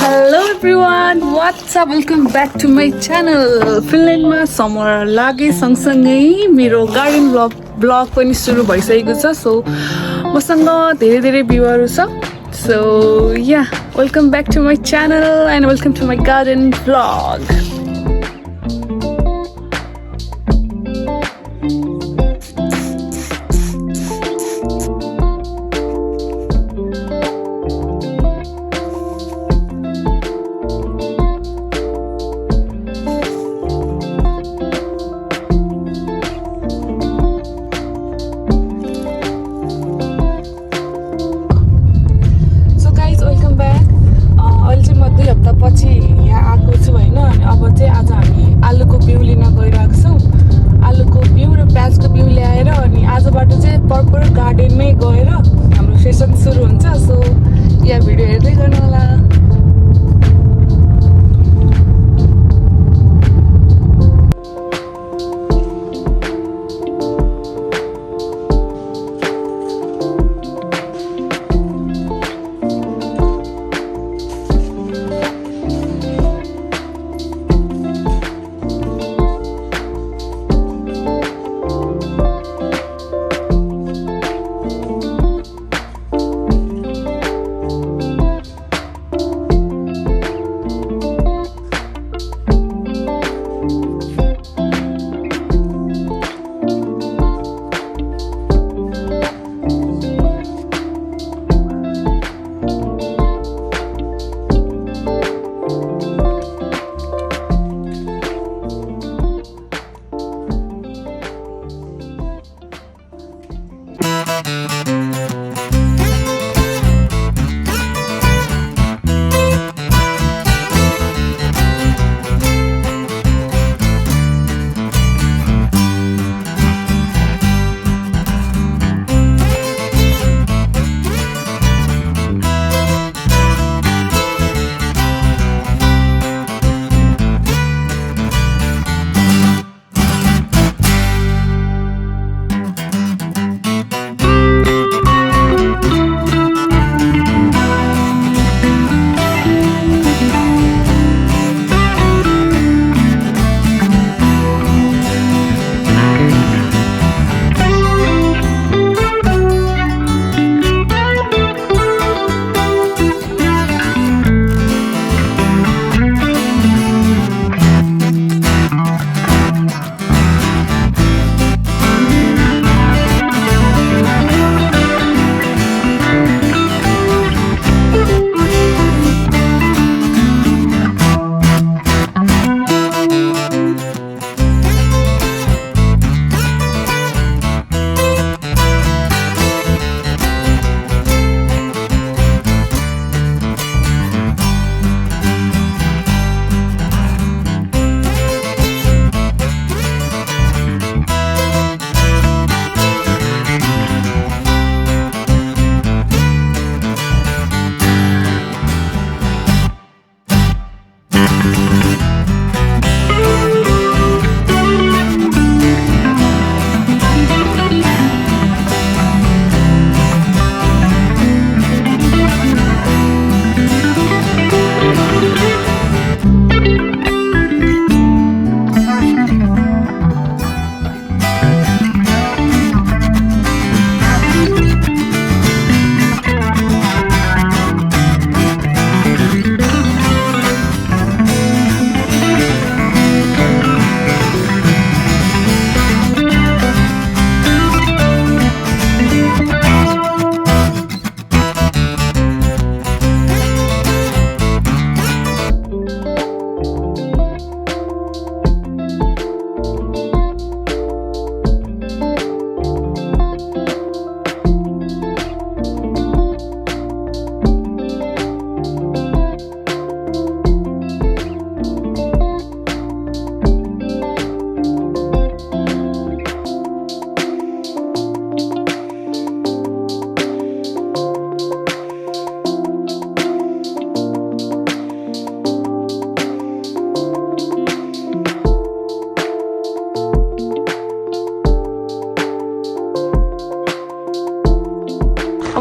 Hello everyone, what's up? Welcome back to my channel. Finlandमा summer लागे सँगसँगै मेरो गार्डन ब्लग पनि सुरु भइसकेको छ. सो मसँग धेरै भ्युअरहरु छ. So yeah, welcome back to my channel and welcome to my garden vlog. पछि यहाँ आएको छु हैन. अनि अब चाहिँ आज हामी आलुको बिउ लिन गइरहेको छौं. आलुको बिउ र प्याजको बिउ ल्याएर अनि आजबाट चाहिँ प्रपर गार्डनमै गएर हाम्रो सेसन सुरु हुन्छ. सो यहाँ भिडियो हेर्दै गर्नु होला.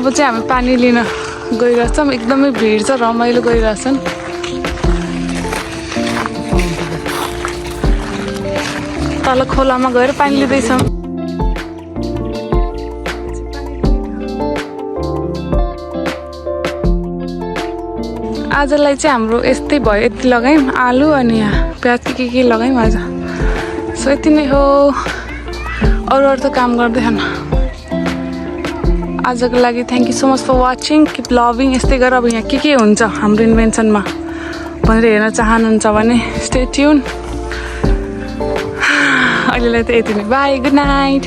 अब चाहिँ हामी पानी लिन गइरहेछौँ. एकदमै भिड छ, रमाइलो गरिरहेछन्. तल खोलामा गएर पानी लिँदैछौँ। आजलाई चाहिँ हाम्रो यस्तै भयो, यति लगायौँ आलु अनि यहाँ प्याज के लगायौँ आज। सो यति नै हो, अरू त काम गर्दैन। आजको लागि thank you so much for watching, keep loving. यस्तै गरेर अब यहाँ के हुन्छ हाम्रो इन्भेन्सनमा भनेर हेर्न चाहनुहुन्छ भने स्टे ट्युन। अहिलेलाई त यति नै, बाई, गुड नाइट।